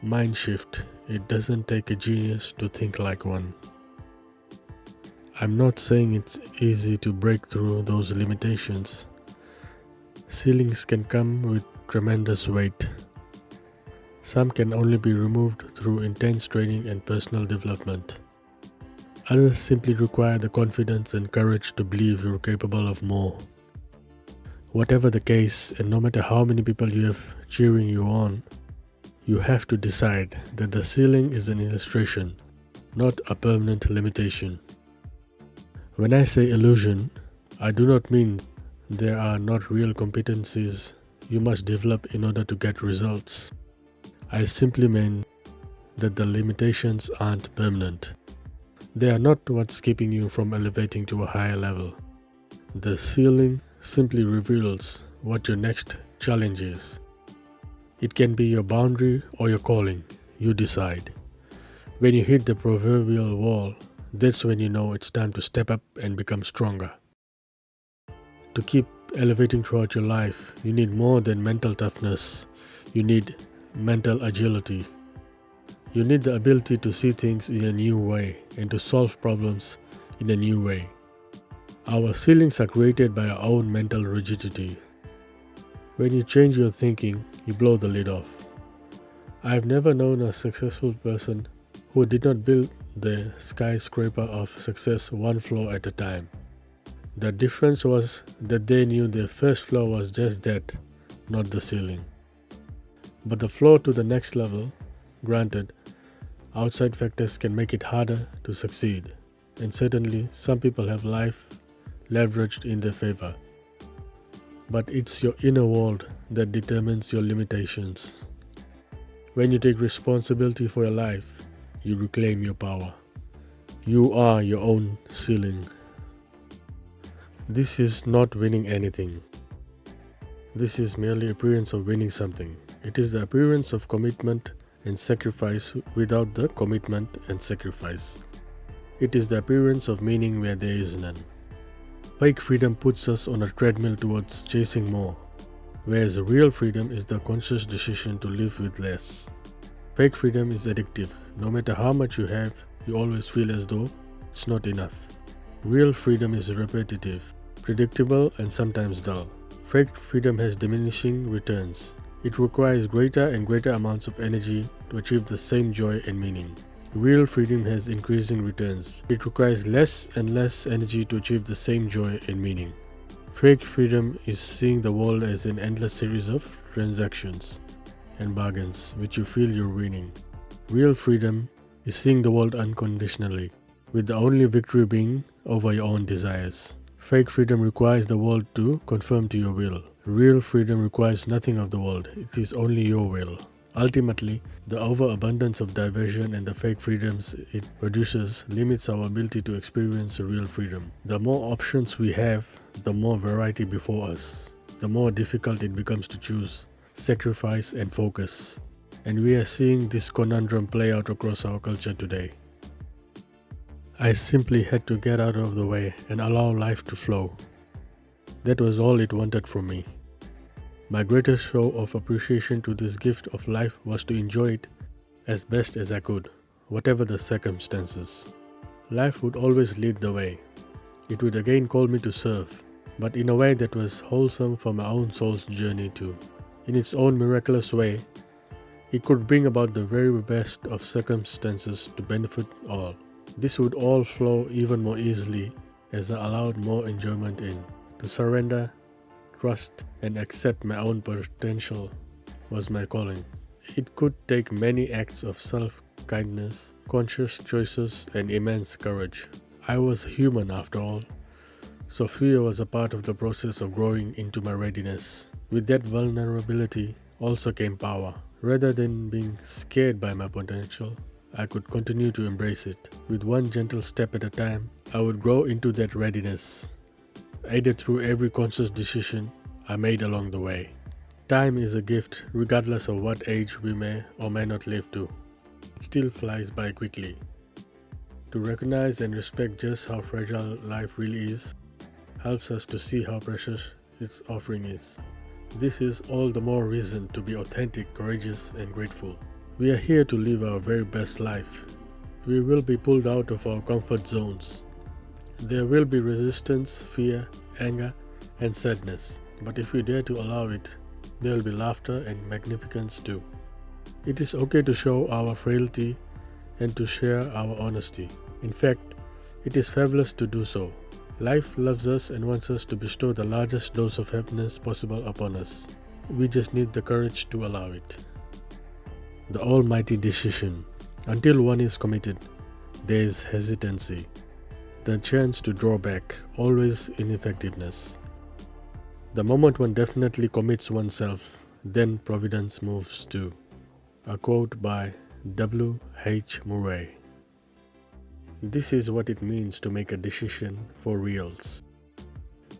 Mind shift. It doesn't take a genius to think like one. I'm not saying it's easy to break through those limitations. Ceilings can come with tremendous weight. Some can only be removed through intense training and personal development. Others simply require the confidence and courage to believe you're capable of more. Whatever the case, and no matter how many people you have cheering you on, you have to decide that the ceiling is an illustration, not a permanent limitation. When I say illusion, I do not mean there are not real competencies you must develop in order to get results. I simply mean that the limitations aren't permanent. They are not what's keeping you from elevating to a higher level. The ceiling simply reveals what your next challenge is. It can be your boundary or your calling. You decide. When you hit the proverbial wall, that's when you know it's time to step up and become stronger. To keep elevating throughout your life, you need more than mental toughness. You need mental agility. You need the ability to see things in a new way and to solve problems in a new way. Our ceilings are created by our own mental rigidity. When you change your thinking, you blow the lid off. I've never known a successful person who did not build the skyscraper of success one floor at a time. The difference was that they knew their first floor was just that, not the ceiling. But the floor to the next level, granted, outside factors can make it harder to succeed, and certainly some people have life leveraged in their favor. But it's your inner world that determines your limitations. When you take responsibility for your life, you reclaim your power. You are your own ceiling. This is not winning anything. This is merely appearance of winning something. It is the appearance of commitment and sacrifice without the commitment and sacrifice. It is the appearance of meaning where there is none. Fake freedom puts us on a treadmill towards chasing more, whereas real freedom is the conscious decision to live with less. Fake freedom is addictive. No matter how much you have, you always feel as though it's not enough. Real freedom is repetitive, predictable, and sometimes dull. Fake freedom has diminishing returns. It requires greater and greater amounts of energy to achieve the same joy and meaning. Real freedom has increasing returns. It requires less and less energy to achieve the same joy and meaning. Fake freedom is seeing the world as an endless series of transactions and bargains which you feel you're winning. Real freedom is seeing the world unconditionally, with the only victory being over your own desires. Fake freedom requires the world to conform to your will. Real freedom requires nothing of the world, it is only your will. Ultimately, the overabundance of diversion and the fake freedoms it produces limits our ability to experience real freedom. The more options we have, the more variety before us, the more difficult it becomes to choose, sacrifice, and focus. And we are seeing this conundrum play out across our culture today. I simply had to get out of the way and allow life to flow. That was all it wanted from me. My greatest show of appreciation to this gift of life was to enjoy it as best as I could, whatever the circumstances. Life would always lead the way. It would again call me to serve, but in a way that was wholesome for my own soul's journey too. In its own miraculous way, it could bring about the very best of circumstances to benefit all. This would all flow even more easily as I allowed more enjoyment in. To surrender, trust, and accept my own potential was my calling. It could take many acts of self-kindness, conscious choices, and immense courage. I was human after all, so fear was a part of the process of growing into my readiness. With that vulnerability also came power. Rather than being scared by my potential, I could continue to embrace it. With one gentle step at a time, I would grow into that readiness, aided through every conscious decision I made along the way. Time is a gift regardless of what age we may or may not live to. It still flies by quickly. To recognize and respect just how fragile life really is helps us to see how precious its offering is. This is all the more reason to be authentic, courageous, and grateful. We are here to live our very best life. We will be pulled out of our comfort zones. There will be resistance, fear, anger, and sadness. But if we dare to allow it, there will be laughter and magnificence too. It is okay to show our frailty and to share our honesty. In fact, it is fabulous to do so. Life loves us and wants us to bestow the largest dose of happiness possible upon us. We just need the courage to allow it. The almighty decision. Until one is committed, there is hesitancy. The chance to draw back, always ineffectiveness. The moment one definitely commits oneself, then providence moves too. A quote by W. H. Murray. This is what it means to make a decision for reals.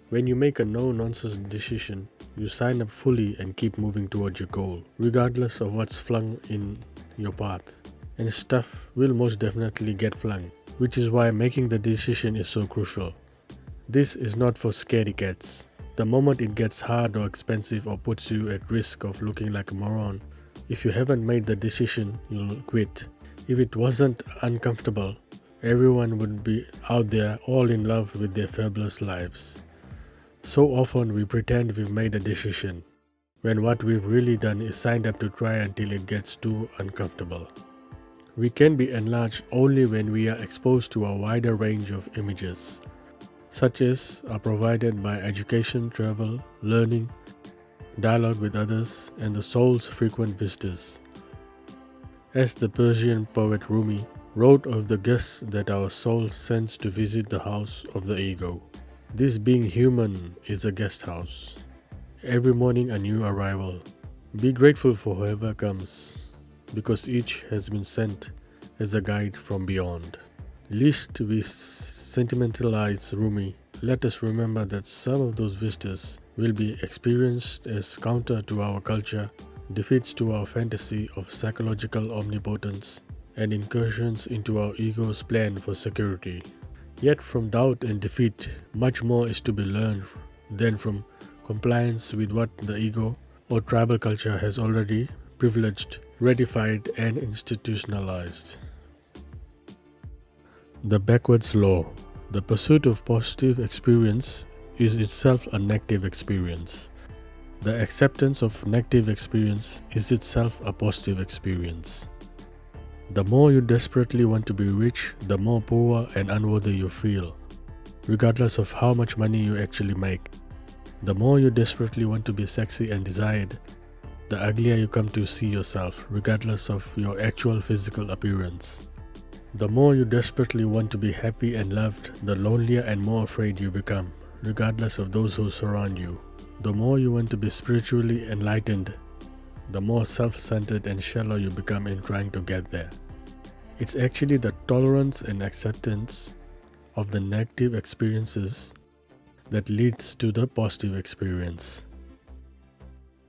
When you make a no-nonsense decision, you sign up fully and keep moving towards your goal, regardless of what's flung in your path. And stuff will most definitely get flung, which is why making the decision is so crucial. This is not for scaredy cats. The moment it gets hard or expensive or puts you at risk of looking like a moron, if you haven't made the decision, you'll quit. If it wasn't uncomfortable, everyone would be out there all in love with their fabulous lives. So often we pretend we've made a decision, when what we've really done is signed up to try until it gets too uncomfortable. We can be enlarged only when we are exposed to a wider range of images, such as are provided by education, travel, learning, dialogue with others, and the soul's frequent visitors. As the Persian poet Rumi wrote of the guests that our soul sends to visit the house of the ego. This being human is a guest house. Every morning a new arrival. Be grateful for whoever comes, because each has been sent as a guide from beyond. Lest we sentimentalize Rumi, let us remember that some of those visitors will be experienced as counter to our culture, defeats to our fantasy of psychological omnipotence, and incursions into our ego's plan for security. Yet from doubt and defeat, much more is to be learned than from compliance with what the ego or tribal culture has already privileged, ratified, and institutionalized. The backwards law. The pursuit of positive experience is itself a negative experience. The acceptance of negative experience is itself a positive experience. The more you desperately want to be rich, the more poor and unworthy you feel, regardless of how much money you actually make. The more you desperately want to be sexy and desired, the uglier you come to see yourself, regardless of your actual physical appearance. The more you desperately want to be happy and loved, the lonelier and more afraid you become, regardless of those who surround you. The more you want to be spiritually enlightened, the more self-centered and shallow you become in trying to get there. It's actually the tolerance and acceptance of the negative experiences that leads to the positive experience.